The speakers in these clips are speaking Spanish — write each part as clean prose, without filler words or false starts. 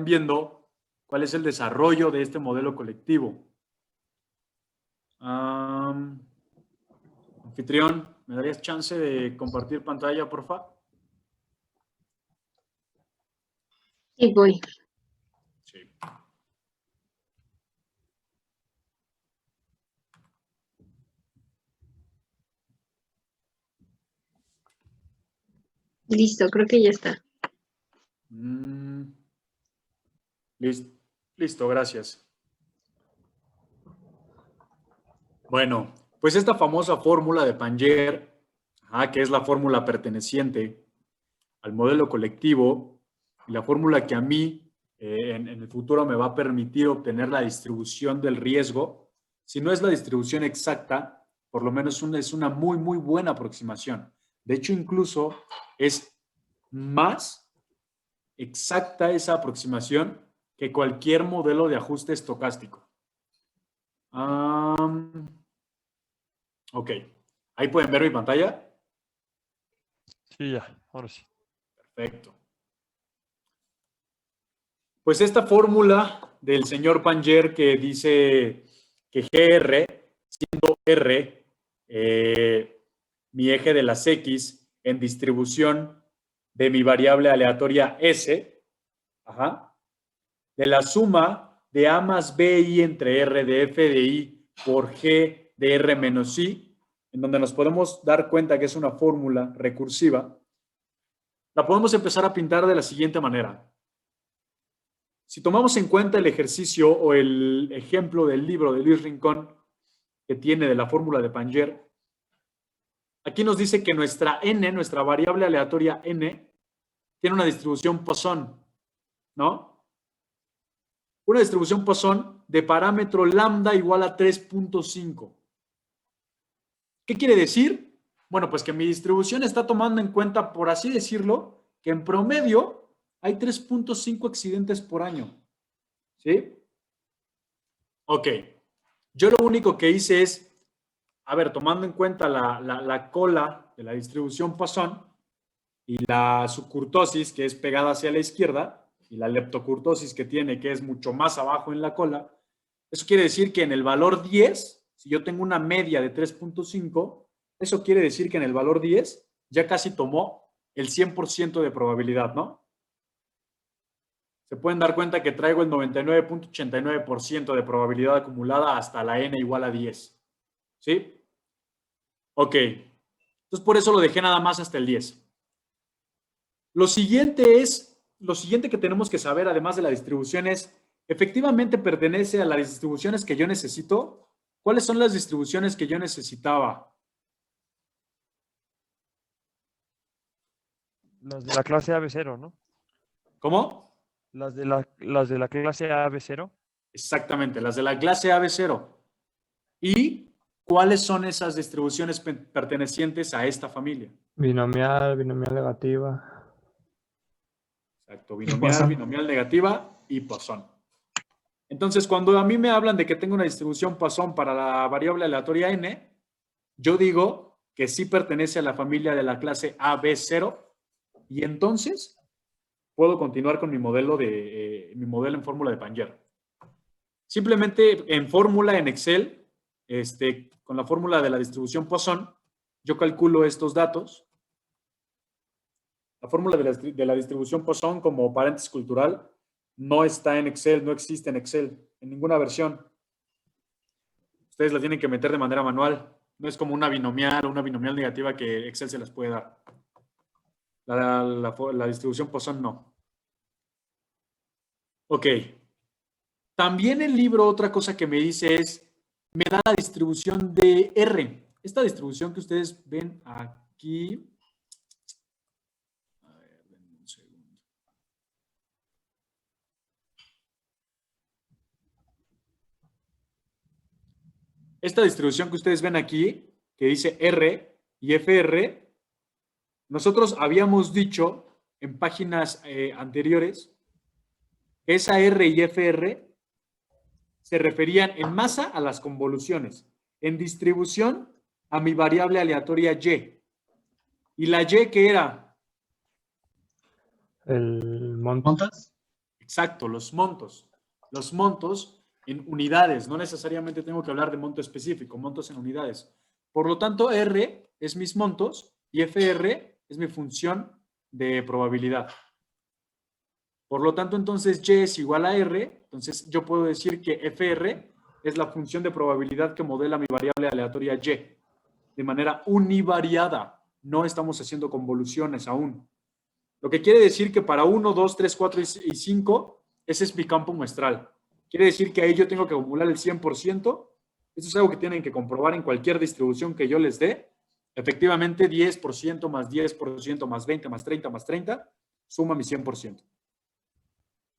viendo cuál es el desarrollo de este modelo colectivo. Anfitrión, ¿me darías chance de compartir pantalla, por favor? Sí, voy. Sí. Listo, creo que ya está. Listo, gracias. Bueno, pues esta famosa fórmula de Panjer, que es la fórmula perteneciente al modelo colectivo y la fórmula que a mí en el futuro me va a permitir obtener la distribución del riesgo. Si no es la distribución exacta, por lo menos es una muy, muy buena aproximación. De hecho, incluso es más exacta esa aproximación que cualquier modelo de ajuste estocástico. Ok, ahí pueden ver mi pantalla. Sí, ya, ahora sí. Perfecto. Pues esta fórmula del señor Panjer que dice que GR, siendo R mi eje de las X en distribución de mi variable aleatoria S, de la suma de A más BI entre R de F de I por G de R menos I, en donde nos podemos dar cuenta que es una fórmula recursiva, la podemos empezar a pintar de la siguiente manera. Si tomamos en cuenta el ejercicio o el ejemplo del libro de Luis Rincón que tiene de la fórmula de Panjer, aquí nos dice que nuestra n, nuestra variable aleatoria n, tiene una distribución Poisson, ¿no? Una distribución Poisson de parámetro lambda igual a 3.5. ¿Qué quiere decir? Bueno, pues que mi distribución está tomando en cuenta, por así decirlo, que en promedio hay 3.5 accidentes por año. ¿Sí? Ok. Yo lo único que hice es, a ver, tomando en cuenta la cola de la distribución Poisson y la subcurtosis, que es pegada hacia la izquierda, y la leptocurtosis que tiene, que es mucho más abajo en la cola, eso quiere decir que en el valor 10, si yo tengo una media de 3.5, eso quiere decir que en el valor 10 ya casi tomó el 100% de probabilidad, ¿no? Se pueden dar cuenta que traigo el 99.89% de probabilidad acumulada hasta la n igual a 10. ¿Sí? Ok. Entonces, por eso lo dejé nada más hasta el 10. Lo siguiente que tenemos que saber, además de la distribución, es, ¿efectivamente pertenece a las distribuciones que yo necesito? ¿Cuáles son las distribuciones que yo necesitaba? Las de la clase AB0, ¿no? ¿Cómo? Las de la clase AB0. Exactamente, las de la clase AB0. ¿Y cuáles son esas distribuciones pertenecientes a esta familia? Binomial, binomial negativa. Exacto, binomial negativa y Poisson. Entonces, cuando a mí me hablan de que tengo una distribución Poisson para la variable aleatoria n, yo digo que sí pertenece a la familia de la clase AB0 y entonces puedo continuar con mi modelo en fórmula de Panjer. Simplemente en fórmula en Excel, con la fórmula de la distribución Poisson, yo calculo estos datos. La fórmula de la distribución Poisson como paréntesis cultural no está en Excel, no existe en Excel, en ninguna versión. Ustedes la tienen que meter de manera manual. No es como una binomial o una binomial negativa que Excel se las puede dar. La distribución Poisson no. Ok. También el libro, otra cosa que me dice es, me da la distribución de R. Esta distribución que ustedes ven aquí. A ver, denme un segundo. Esta distribución que ustedes ven aquí, que dice R y FR, nosotros habíamos dicho en páginas anteriores, esa R y FR se referían en masa a las convoluciones, en distribución a mi variable aleatoria Y. ¿Y la Y qué era? El montas. Exacto, los montos. Los montos en unidades. No necesariamente tengo que hablar de monto específico, montos en unidades. Por lo tanto, R es mis montos y FR es mi función de probabilidad. Por lo tanto, entonces Y es igual a R. Entonces, yo puedo decir que FR es la función de probabilidad que modela mi variable aleatoria Y de manera univariada. No estamos haciendo convoluciones aún. Lo que quiere decir que para 1, 2, 3, 4 y 5, ese es mi campo muestral. Quiere decir que ahí yo tengo que acumular el 100%. Eso es algo que tienen que comprobar en cualquier distribución que yo les dé. Efectivamente, 10% más 10% más 20 más 30 más 30 suma mi 100%.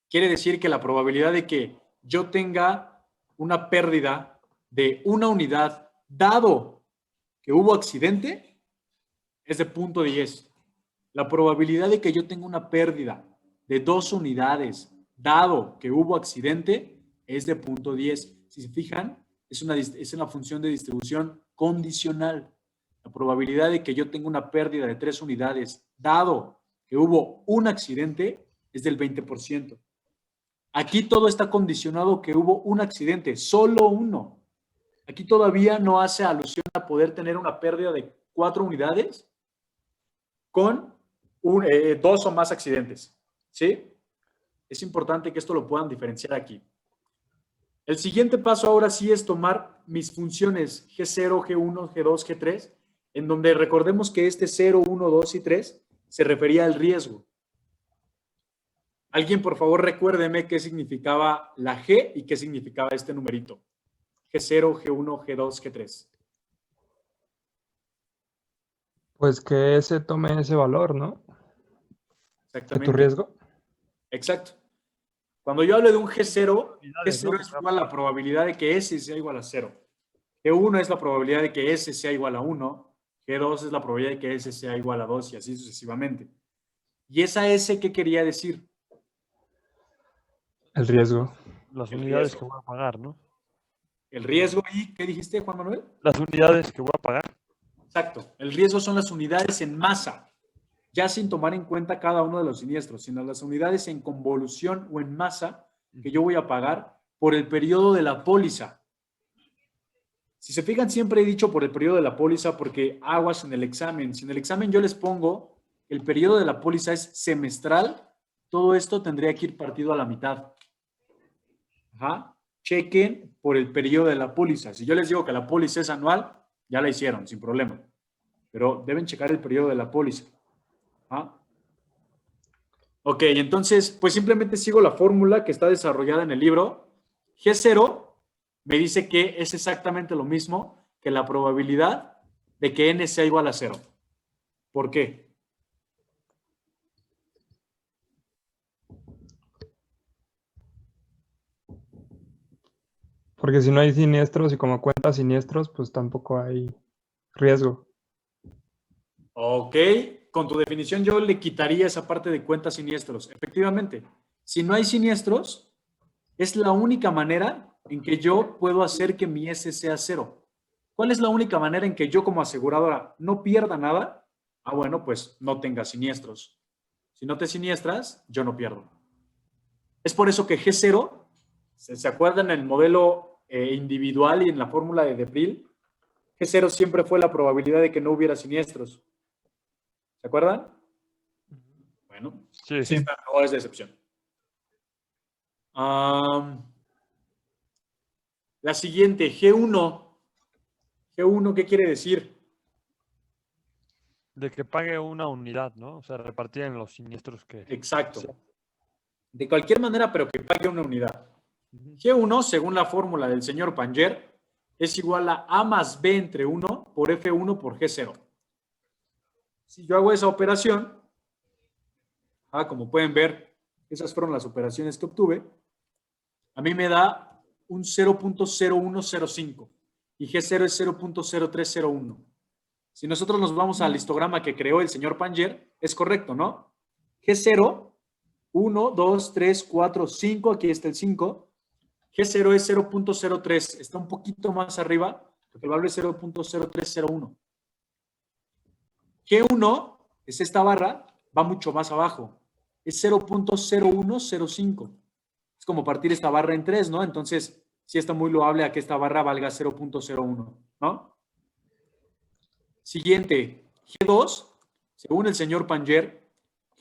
Quiere decir que la probabilidad de que yo tenga una pérdida de una unidad, dado que hubo accidente, es de 0.10. La probabilidad de que yo tenga una pérdida de 2 unidades, dado que hubo accidente, es de 0.10. Si se fijan, es una función de distribución condicional. La probabilidad de que yo tenga una pérdida de 3 unidades, dado que hubo un accidente, es del 20%. Aquí todo está condicionado que hubo un accidente, solo uno. Aquí todavía no hace alusión a poder tener una pérdida de 4 unidades con 2 o más accidentes. ¿Sí? Es importante que esto lo puedan diferenciar aquí. El siguiente paso ahora sí es tomar mis funciones G0, G1, G2, G3, en donde recordemos que este 0, 1, 2 y 3 se refería al riesgo. Alguien, por favor, recuérdeme qué significaba la G y qué significaba este numerito. G0, G1, G2, G3. Pues que ese tome ese valor, ¿no? De Exactamente. tu riesgo. Exacto. Cuando yo hablo de un G0, Unidades, ¿no? G0 es igual a la probabilidad de que S sea igual a 0. G1 es la probabilidad de que S sea igual a 1. G2 es la probabilidad de que S sea igual a 2 y así sucesivamente. ¿Y esa S qué quería decir? El riesgo. Las El unidades riesgo. que voy a pagar, ¿no? El riesgo y, ¿qué dijiste, Juan Manuel? Las unidades que voy a pagar. Exacto. El riesgo son las unidades en masa, ya sin tomar en cuenta cada uno de los siniestros, sino las unidades en convolución o en masa que yo voy a pagar por el periodo de la póliza. Si se fijan, siempre he dicho por el periodo de la póliza porque aguas en el examen. Si en el examen yo les pongo el periodo de la póliza es semestral, todo esto tendría que ir partido a la mitad. Ajá. Chequen por el periodo de la póliza. Si yo les digo que la póliza es anual, ya la hicieron, sin problema. Pero deben checar el periodo de la póliza. ¿Ah? Ok, entonces, pues simplemente sigo la fórmula que está desarrollada en el libro. G0 me dice que es exactamente lo mismo que la probabilidad de que n sea igual a 0. ¿Por qué? Porque si no hay siniestros y como cuentas siniestros, pues tampoco hay riesgo. Ok, con tu definición yo le quitaría esa parte de cuentas siniestros. Efectivamente, si no hay siniestros, es la única manera en que yo puedo hacer que mi S sea 0. ¿Cuál es la única manera en que yo como aseguradora no pierda nada? Ah, bueno, pues no tenga siniestros. Si no te siniestras, yo no pierdo. Es por eso que G0, ¿se acuerdan en el modelo individual y en la fórmula de Debril? G0 siempre fue la probabilidad de que no hubiera siniestros. ¿Se acuerdan? Bueno, Sí. esta no es de excepción. La siguiente, G1. G1, ¿qué quiere decir? De que pague una unidad, ¿no? O sea, repartida en los siniestros que... Exacto. sea. De cualquier manera, pero que pague una unidad. Ujú. G1, según la fórmula del señor Panger, es igual a A más B entre 1 por F1 por G0. Si yo hago esa operación, como pueden ver, esas fueron las operaciones que obtuve, a mí me da un 0.0105 y G0 es 0.0301. Si nosotros nos vamos al histograma que creó el señor Panger, es correcto, ¿no? G0, 1, 2, 3, 4, 5, aquí está el 5. G0 es 0.03, está un poquito más arriba, porque el valor es 0.0301. G1 es esta barra, va mucho más abajo. es 0.0105. Es como partir esta barra en 3, ¿no? Entonces, sí está muy loable a que esta barra valga 0.01, ¿no? Siguiente, G2, según el señor Panger,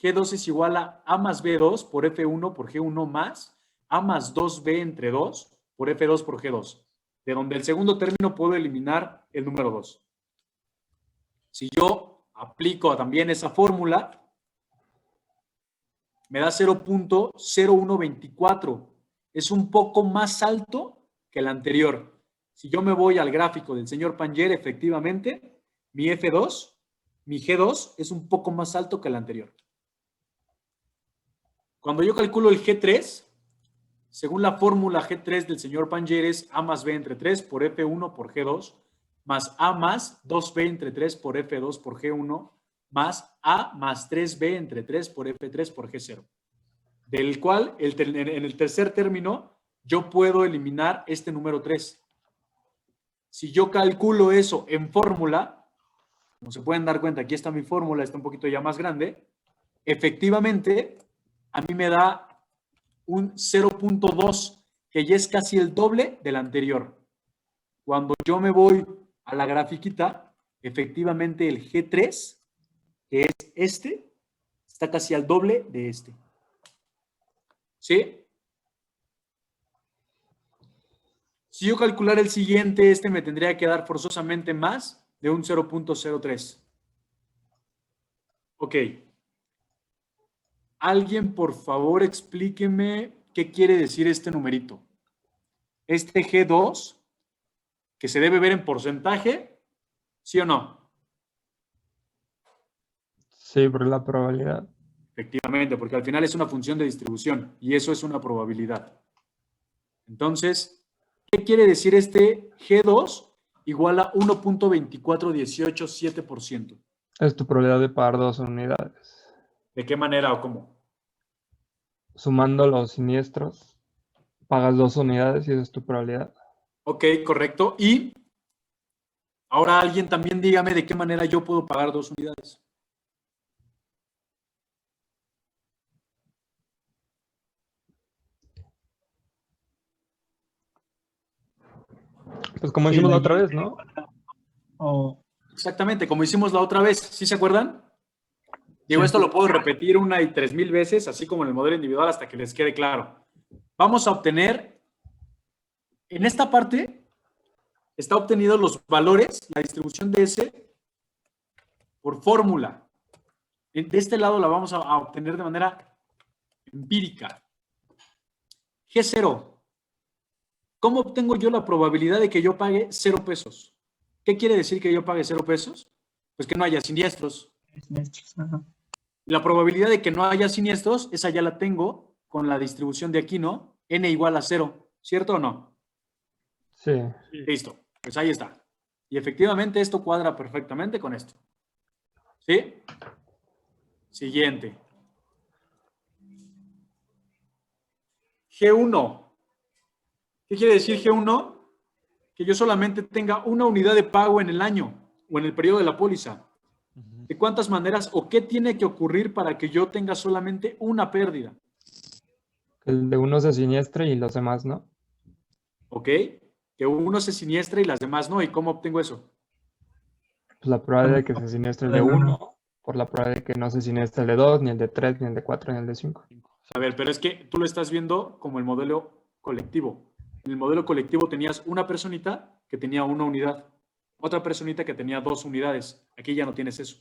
G2 es igual a más B2 por F1 por G1 más A más 2B entre 2 por F2 por G2, de donde el segundo término puedo eliminar el número 2. Si yo aplico también esa fórmula, me da 0.0124. Es un poco más alto que el anterior. Si yo me voy al gráfico del señor Panger, efectivamente, mi F2, mi G2 es un poco más alto que el anterior. Cuando yo calculo el G3, según la fórmula G3 del señor Panger es A más B entre 3 por F1 por G2 más A más 2B entre 3 por F2 por G1 más A más 3B entre 3 por F3 por G0. Del cual, en el tercer término, yo puedo eliminar este número 3. Si yo calculo eso en fórmula, como se pueden dar cuenta, aquí está mi fórmula, está un poquito ya más grande, efectivamente, a mí me da un 0.2, que ya es casi el doble del anterior. Cuando yo me voy a la grafiquita, efectivamente el G3, que es este, está casi al doble de este. ¿Sí? Si yo calcular el siguiente, este me tendría que dar forzosamente más de un 0.03. Ok. Alguien, por favor, explíqueme qué quiere decir este numerito. Este G2, que se debe ver en porcentaje, ¿sí o no? Sí, por la probabilidad. Efectivamente, porque al final es una función de distribución y eso es una probabilidad. Entonces, ¿qué quiere decir este G2? Igual a 1.24187%. Es tu probabilidad de pagar 2 unidades. ¿De qué manera o cómo? Sumando los siniestros, pagas 2 unidades y esa es tu probabilidad. Ok, correcto. Y ahora alguien también dígame de qué manera yo puedo pagar 2 unidades. Pues como Sí, hicimos la la otra Y. vez, ¿no? O Exactamente, como hicimos la otra vez. ¿Sí se acuerdan? Digo, Sí. esto lo puedo repetir 1 y 3000 veces, así como en el modelo individual, hasta que les quede claro. Vamos a obtener, en esta parte, está obtenido los valores, la distribución de S, por fórmula. De este lado la vamos a obtener de manera empírica. G0. ¿Cómo obtengo yo la probabilidad de que yo pague 0 pesos? ¿Qué quiere decir que yo pague 0 pesos? Pues que no haya siniestros. Ajá. La probabilidad de que no haya siniestros, esa ya la tengo con la distribución de aquí, ¿no? N igual a 0, ¿cierto o no? Sí. Listo, pues ahí está. Y efectivamente esto cuadra perfectamente con esto. ¿Sí? Siguiente. G1. ¿Qué quiere decir G1? Que yo solamente tenga una unidad de pago en el año o en el periodo de la póliza. ¿De cuántas maneras o qué tiene que ocurrir para que yo tenga solamente una pérdida? El de uno se siniestre y los demás no. ¿Ok? Que uno se siniestre y las demás no. ¿Y cómo obtengo eso? Pues la probabilidad de que se siniestre el de Del uno. 1 por la probabilidad de que no se siniestre el de 2, ni el de 3, ni el de 4, ni el de 5. A ver, pero es que tú lo estás viendo como el modelo colectivo. En el modelo colectivo tenías una personita que tenía una unidad, otra personita que tenía 2 unidades. Aquí ya no tienes eso.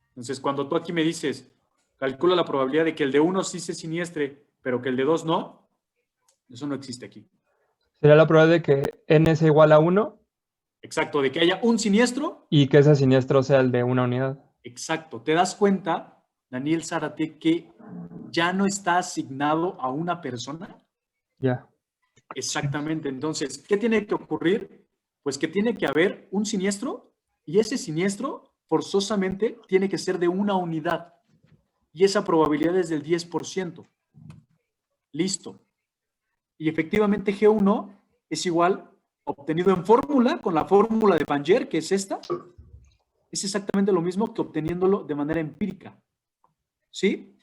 Entonces, cuando tú aquí me dices, calcula la probabilidad de que el de 1 sí se siniestre, pero que el de 2 no, eso no existe aquí. Sería la probabilidad de que n sea igual a 1 Exacto, de que haya un siniestro. y que ese siniestro sea el de una unidad. Exacto. ¿Te das cuenta, Daniel Zárate, que ya no está asignado a una persona? Ya. Exactamente. Entonces, ¿qué tiene que ocurrir? Pues que tiene que haber un siniestro y ese siniestro forzosamente tiene que ser de una unidad y esa probabilidad es del 10%. Listo. Y efectivamente G1 es igual obtenido en fórmula con la fórmula de Panger, que es esta, Es exactamente lo mismo que obteniéndolo de manera empírica. ¿Sí?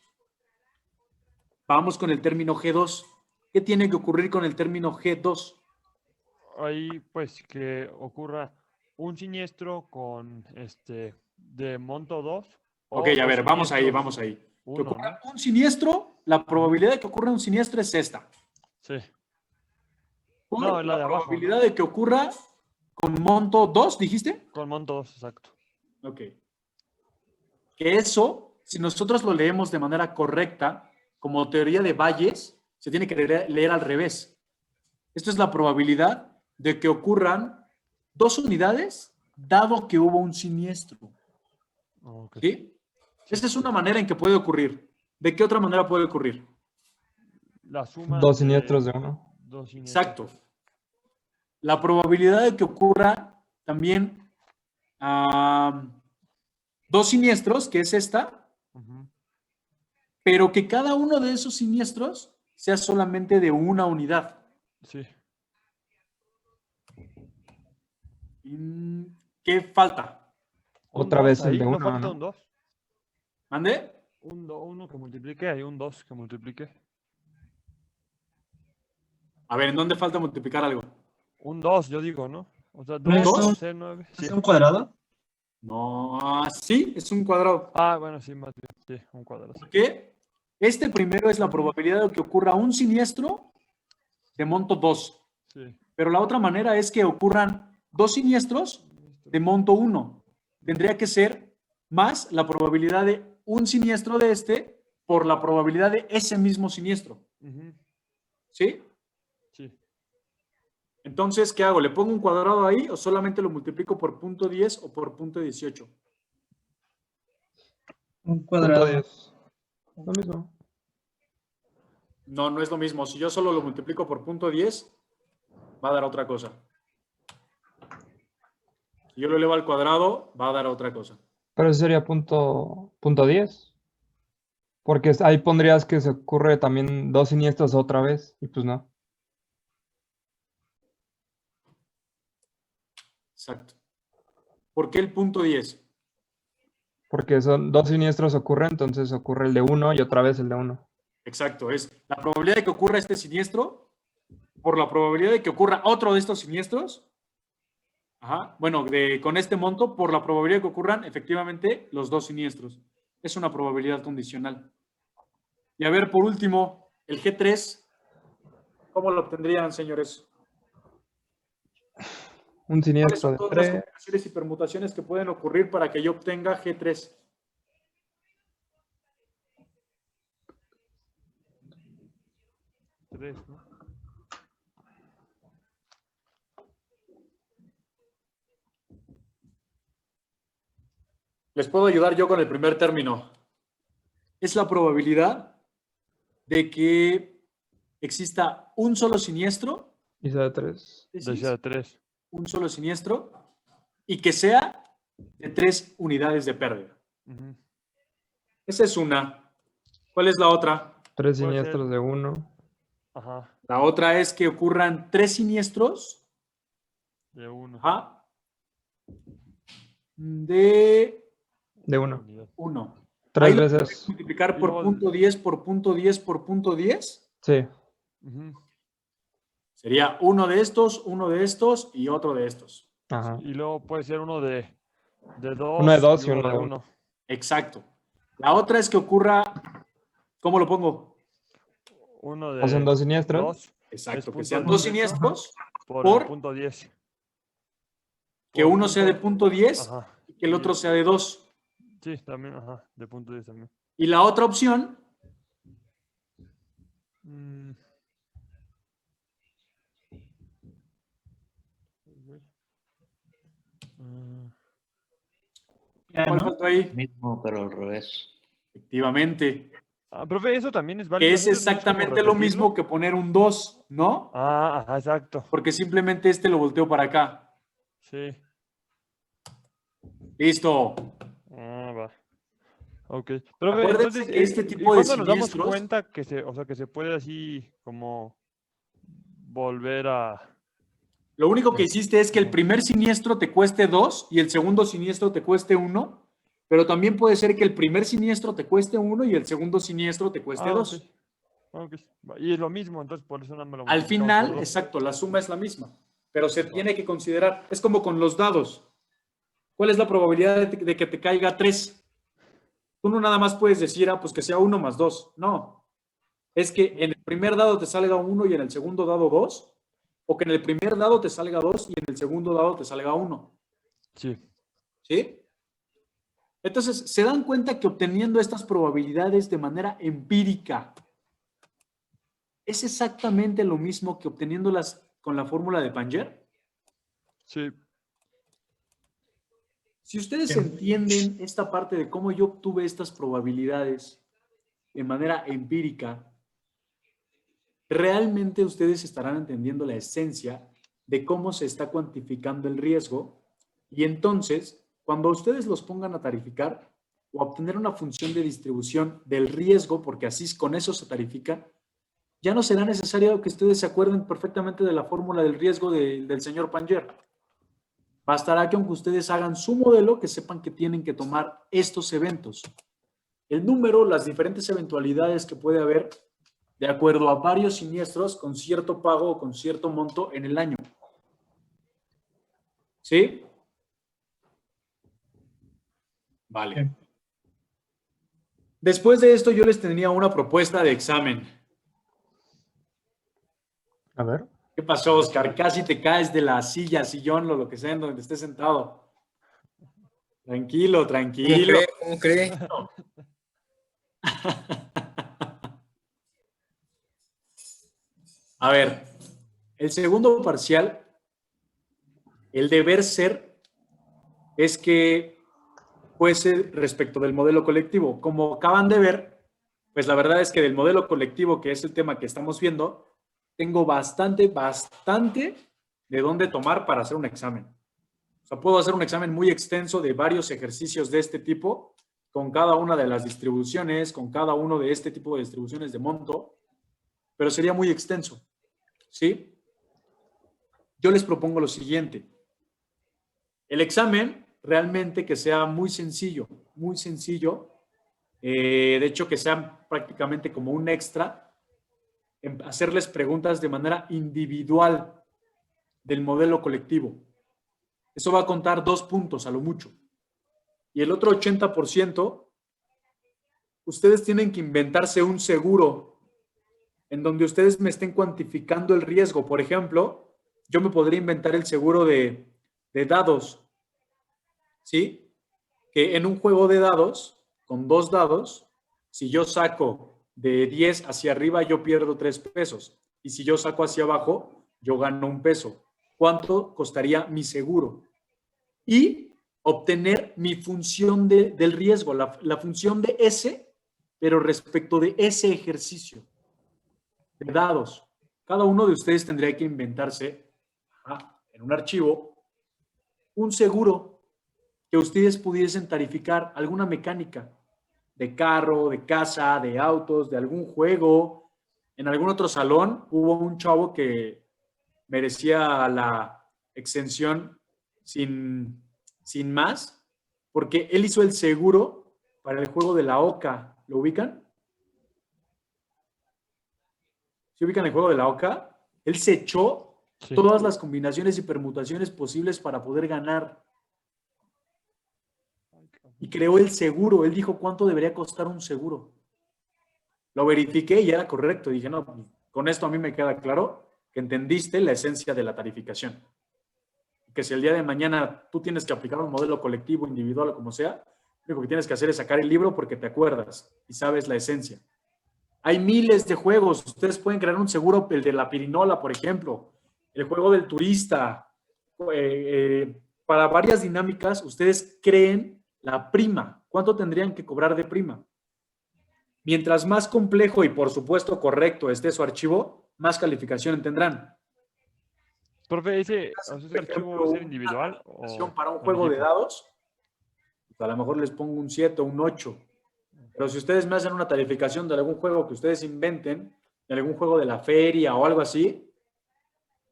Vamos con el término G2. ¿Qué tiene que ocurrir con el término G2? Ahí, pues, que ocurra un siniestro con de monto 2. Ok, a ver, vamos ahí, vamos ahí. Que Uno, ocurra un siniestro, la probabilidad de que ocurra un siniestro es esta. Sí. Por No, es la de abajo, probabilidad ¿no? de que ocurra con monto 2, ¿dijiste? Con monto 2, exacto. Ok. Que eso, si nosotros lo leemos de manera correcta, como teoría de Bayes, se tiene que leer al revés. Esto es la probabilidad de que ocurran 2 unidades dado que hubo un siniestro. Ok. ¿Sí? Esa es una manera en que puede ocurrir. ¿De qué otra manera puede ocurrir? La suma Dos de siniestros de uno. 2 siniestros. Exacto. La probabilidad de que ocurra también 2 siniestros, que es esta, Ujú. pero que cada uno de esos siniestros sea solamente de una unidad. Sí. ¿Qué falta? Un Otra 2 vez el ahí, de ¿no uno, falta ¿no? un 2? ¿Mande? Uno que multiplique, hay un 2 que multiplique. A ver, ¿en dónde falta multiplicar algo? Un 2, yo digo, ¿no? O sea, ¿No es 2 un- más C9. Sí. ¿Es un cuadrado? No, sí, es un cuadrado. Ah, bueno, sí, más bien. Sí, un cuadrado. ¿Por qué? Este primero es la probabilidad de que ocurra un siniestro de monto 2. Sí. Pero la otra manera es que ocurran 2 siniestros de monto 1. Tendría que ser más la probabilidad de un siniestro de este por la probabilidad de ese mismo siniestro. Ujú. ¿Sí? Sí. Entonces, ¿qué hago? ¿Le pongo un cuadrado ahí o solamente lo multiplico por punto 10 o por punto 18? Un Punto cuadrado. 10. Lo mismo. No, no es lo mismo. Si yo solo lo multiplico por punto 10, va a dar otra cosa. Si yo lo elevo al cuadrado, va a dar otra cosa. Pero ese sería punto 10. Porque ahí pondrías que se ocurre también dos siniestros otra vez. Y pues no. Exacto. ¿Por qué el punto 10? Porque son dos siniestros ocurren, entonces ocurre el de uno y otra vez el de uno. Exacto. Es la probabilidad de que ocurra este siniestro por la probabilidad de que ocurra otro de estos siniestros. Ajá. Bueno, con este monto, por la probabilidad de que ocurran efectivamente los 2 siniestros. Es una probabilidad condicional. Y a ver, por último, el G3, ¿cómo lo obtendrían, señores? Un ¿Cuáles siniestro son de todas las 3. combinaciones y permutaciones que pueden ocurrir para que yo obtenga G3? 3, ¿no? Les puedo ayudar yo con el primer término. Es la probabilidad de que exista un solo siniestro, Y sea de 3. Decía 3. un solo siniestro, y que sea de 3 unidades de pérdida. Esa es una. ¿Cuál es la otra? 3 Puede siniestros ser. de 1. Ajá, La otra es que ocurran 3 siniestros, de 1. ajá, de De 1. 1. 3 Ahí lo veces. puedes multiplicar Y por luego- punto 10, por punto 10, por punto 10. Sí. Sería uno de estos y otro de estos. Ajá. Y luego puede ser uno de 2 Uno de 2 y uno de 1. Exacto. La otra es que ocurra, ¿cómo lo pongo? Uno de O son dos siniestros. 2 Exacto, que punto sean 2 18 siniestros, por por- el punto 10. que Por uno sea de punto 10 Ajá. y que el otro sea de 2. Sí, también, ajá, de punto 10 también. Y la otra opción Mm. Ya, ¿cuál ¿no? faltó ahí? Mismo, pero al revés. Efectivamente. Profe, eso también es Que válido. es ¿eso no como exactamente lo repetirlo? mismo que poner un 2, ¿no? Ajá, exacto. Porque simplemente este lo volteo para acá. Sí. Listo. Va. Ok. Profe, Acuérdense entonces, que este ¿y tipo de cuándo nos damos siniestros- cuenta que se puede así como volver a Lo único que hiciste es que el primer siniestro te cueste 2 y el segundo siniestro te cueste 1, pero también puede ser que el primer siniestro te cueste 1 y el segundo siniestro te cueste 2. Ok. Y es lo mismo, entonces por eso no me lo Al multiplicamos por final, 2. exacto, la suma es la misma, pero se tiene que considerar, es como con los dados. ¿Cuál es la probabilidad de que te caiga 3? Tú no nada más puedes decir, pues que sea 1 más 2. No. Es que en el primer dado te salga 1 y en el segundo dado 2, o que en el primer dado te salga 2 y en el segundo dado te salga 1. Sí. ¿Sí? Entonces, se dan cuenta que obteniendo estas probabilidades de manera empírica es exactamente lo mismo que obteniéndolas con la fórmula de Panger. Sí. Si ustedes Sí. entienden esta parte de cómo yo obtuve estas probabilidades de manera empírica, realmente ustedes estarán entendiendo la esencia de cómo se está cuantificando el riesgo y entonces, cuando ustedes los pongan a tarificar o a obtener una función de distribución del riesgo, porque así con eso se tarifica, ya no será necesario que ustedes se acuerden perfectamente de la fórmula del riesgo del señor Panger. Bastará que aunque ustedes hagan su modelo, que sepan que tienen que tomar estos eventos. El número, las diferentes eventualidades que puede haber de acuerdo a varios siniestros con cierto pago o con cierto monto en el año. ¿Sí? Vale. Sí. Después de esto, yo les tenía una propuesta de examen. A ver. ¿Qué pasó, Oscar? Casi te caes de la silla, sillón, o lo que sea en donde estés sentado. Tranquilo, tranquilo. ¿Cómo cree? A ver, el segundo parcial, el deber ser, es que fuese respecto del modelo colectivo. Como acaban de ver, pues la verdad es que del modelo colectivo, que es el tema que estamos viendo, tengo bastante de dónde tomar para hacer un examen. O sea, puedo hacer un examen muy extenso de varios ejercicios de este tipo, con cada una de las distribuciones, con cada uno de este tipo de distribuciones de monto, pero sería muy extenso. ¿Sí? Yo les propongo lo siguiente. El examen realmente que sea muy sencillo, muy sencillo. De hecho, que sea prácticamente como un extra, hacerles preguntas de manera individual del modelo colectivo. Eso va a contar 2 puntos a lo mucho. Y el otro 80%, ustedes tienen que inventarse un seguro en donde ustedes me estén cuantificando el riesgo. Por ejemplo, yo me podría inventar el seguro de dados, ¿sí? Que en un juego de dados, con 2 dados, si yo saco de 10 hacia arriba, yo pierdo 3 pesos. Y si yo saco hacia abajo, yo gano 1 peso. ¿Cuánto costaría mi seguro? Y obtener mi función del riesgo, la función de ese, pero respecto de ese ejercicio de dados. Cada uno de ustedes tendría que inventarse en un archivo un seguro que ustedes pudiesen tarificar, alguna mecánica de carro, de casa, de autos, de algún juego. En algún otro salón hubo un chavo que merecía la exención sin más, porque él hizo el seguro para el juego de la Oca. ¿Lo ubican? ¿Se ubican el juego de la Oca? Él se echó todas las combinaciones y permutaciones posibles para poder ganar. Y creó el seguro. Él dijo, ¿cuánto debería costar un seguro? Lo verifiqué y era correcto. Dije, no, con esto a mí me queda claro que entendiste la esencia de la tarificación. Que si el día de mañana tú tienes que aplicar un modelo colectivo, individual o como sea, lo único que tienes que hacer es sacar el libro porque te acuerdas y sabes la esencia. Hay miles de juegos. Ustedes pueden crear un seguro, el de la pirinola, por ejemplo, el juego del turista. Para varias dinámicas, ustedes creen la prima. ¿Cuánto tendrían que cobrar de prima? Mientras más complejo y, por supuesto, correcto esté su archivo, más calificación tendrán. Profe, ¿ese archivo va a ser individual o para un juego de dados? Pues a lo mejor les pongo un 7 o un 8. Pero si ustedes me hacen una tarificación de algún juego que ustedes inventen, de algún juego de la feria o algo así,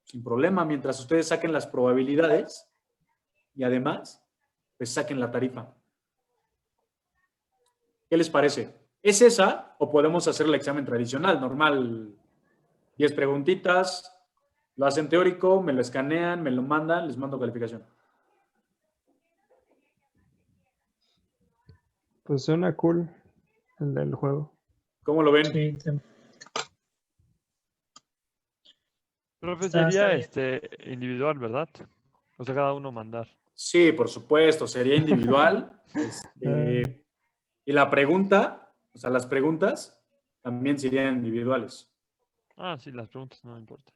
sin problema, mientras ustedes saquen las probabilidades y además, pues saquen la tarifa. ¿Qué les parece? ¿Es esa o podemos hacer el examen tradicional, normal? 10 preguntitas, lo hacen teórico, me lo escanean, me lo mandan, les mando calificación. Pues suena cool el del juego. ¿Cómo lo ven? Sí, Profe, Está sería individual, ¿verdad? O sea, cada uno mandar. Sí, por supuesto, sería individual. Y la pregunta, o sea, las preguntas también serían individuales. Ah, sí, las preguntas no importa.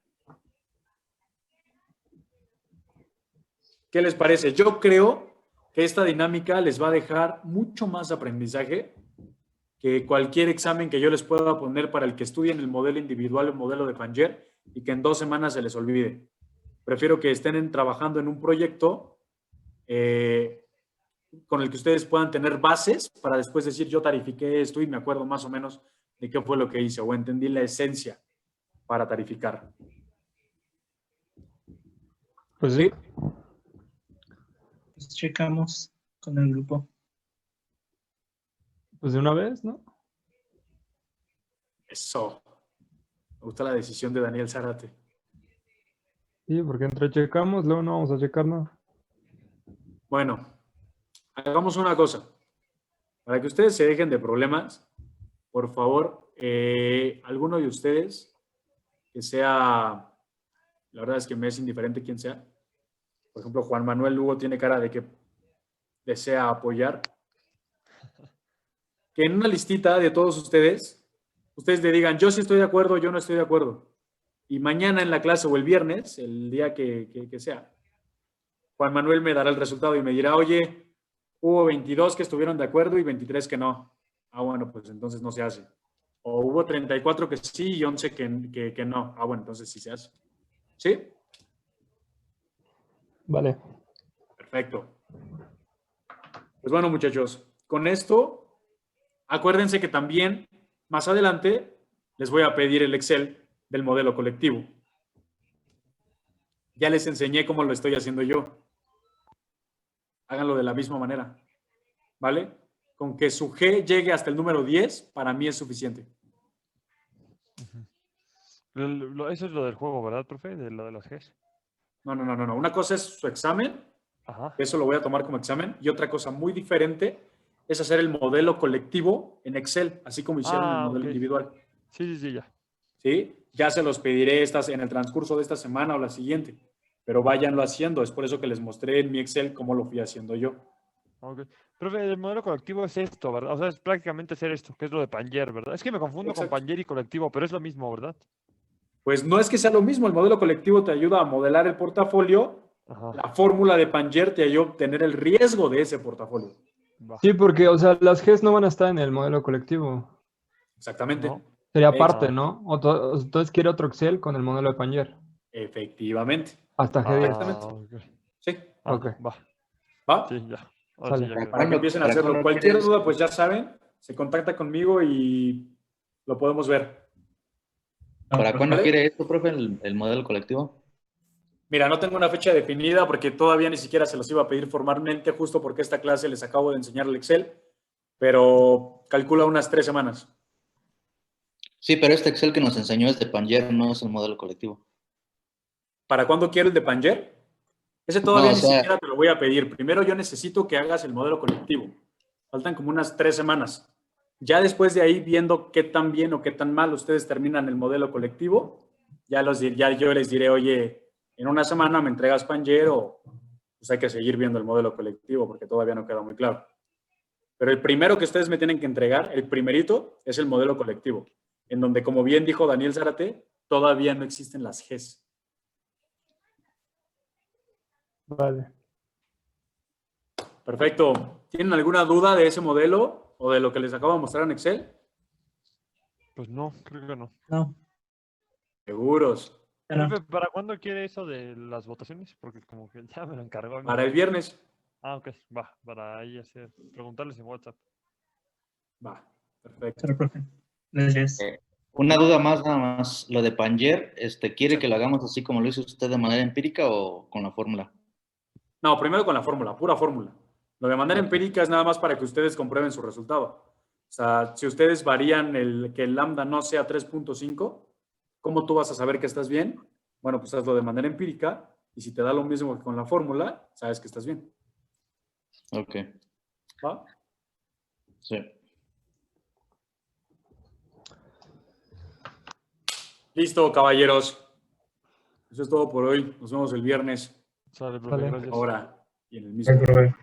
¿Qué les parece? Yo creo que esta dinámica les va a dejar mucho más aprendizaje que cualquier examen que yo les pueda poner para el que estudien el modelo individual o modelo de Panger y que en 2 semanas se les olvide. Prefiero que estén trabajando en un proyecto con el que ustedes puedan tener bases para después decir yo tarifiqué esto y me acuerdo más o menos de qué fue lo que hice o entendí la esencia para tarificar. Pues sí. Pues checamos con el grupo. Pues de una vez, ¿no? Eso. Me gusta la decisión de Daniel Zárate. Sí, porque entre checamos, luego no vamos a checar nada. Bueno, hagamos una cosa. Para que ustedes se dejen de problemas, por favor, alguno de ustedes que sea, la verdad es que me es indiferente quién sea. Por ejemplo, Juan Manuel Lugo tiene cara de que desea apoyar. Que en una listita de todos ustedes le digan, yo sí estoy de acuerdo, yo no estoy de acuerdo. Y mañana en la clase o el viernes, el día que sea, Juan Manuel me dará el resultado y me dirá, oye, hubo 22 que estuvieron de acuerdo y 23 que no. Ah, bueno, pues entonces no se hace. O hubo 34 que sí y 11 que no. Ah, bueno, entonces sí se hace. ¿Sí? Vale. Perfecto. Pues bueno, muchachos, con esto, acuérdense que también más adelante les voy a pedir el Excel del modelo colectivo. Ya les enseñé cómo lo estoy haciendo yo. Háganlo de la misma manera. ¿Vale? Con que su G llegue hasta el número 10, para mí es suficiente. Eso es lo del juego, ¿verdad, profe? De lo de las Gs. No. Una cosa es su examen, Ajá. eso lo voy a tomar como examen, y otra cosa muy diferente es hacer el modelo colectivo en Excel, así como hicieron el modelo Ok. individual. Sí, ya. ¿Sí? Ya se los pediré en el transcurso de esta semana o la siguiente, pero váyanlo haciendo. Es por eso que les mostré en mi Excel cómo lo fui haciendo yo. Ok. Profe, el modelo colectivo es esto, ¿verdad? O sea, es prácticamente hacer esto, que es lo de Panger, ¿verdad? Es que me confundo Exacto. con Panger y colectivo, pero es lo mismo, ¿verdad? Pues no es que sea lo mismo, el modelo colectivo te ayuda a modelar el portafolio, Ajá. la fórmula de Panger te ayuda a obtener el riesgo de ese portafolio. Va. Sí, porque, o sea, las Gs no van a estar en el modelo colectivo. Exactamente. ¿No? Sería aparte, Ah. ¿no? Entonces quiere otro Excel con el modelo de Panger. Efectivamente. Hasta G10. Ok. Sí. Ok. Va. ¿Va? Sí, ya. Ahora sí, Sale. ya quedó. Para que empiecen a hacerlo. Cualquier duda, pues ya saben, se contacta conmigo y lo podemos ver. ¿Para cuándo ¿Vale? quiere esto, profe, el modelo colectivo? Mira, no tengo una fecha definida porque todavía ni siquiera se los iba a pedir formalmente, justo porque esta clase les acabo de enseñar el Excel, pero calcula unas 3 semanas. Sí, pero este Excel que nos enseñó es de Panger, no es el modelo colectivo. ¿Para cuándo quiero el de Panger? Ese No, todavía o ni sea, siquiera te lo voy a pedir. Primero yo necesito que hagas el modelo colectivo. Faltan como unas 3 semanas. Ya después de ahí, viendo qué tan bien o qué tan mal ustedes terminan el modelo colectivo, ya yo les diré, oye, en una semana me entregas Panger o pues hay que seguir viendo el modelo colectivo porque todavía no queda muy claro. Pero el primero que ustedes me tienen que entregar, el primerito, es el modelo colectivo, en donde, como bien dijo Daniel Zárate, todavía no existen las Gs. Vale. Perfecto. ¿Tienen alguna duda de ese modelo o de lo que les acabo de mostrar en Excel? Pues no, creo que no. No, Seguros. pero Profe, ¿para cuándo quiere eso de las votaciones? Porque como que ya me lo encargó a mí. Para el viernes. Ok, va, para ahí hacer, preguntarles en WhatsApp. Va. Perfecto. pero profe, gracias. Una duda más, nada más. Lo de Panger, ¿quiere que lo hagamos así como lo hizo usted de manera empírica o con la fórmula? No, primero con la fórmula, pura fórmula. Lo de manera Ok. empírica es nada más para que ustedes comprueben su resultado. O sea, si ustedes varían que el lambda no sea 3.5, ¿cómo tú vas a saber que estás bien? Bueno, pues hazlo de manera empírica y si te da lo mismo que con la fórmula, sabes que estás bien. Ok, ¿Va? sí. Listo, caballeros. Eso es todo por hoy. Nos vemos el viernes. Sale, profe, Vale. gracias. Ahora y en el mismo. Bye, profe.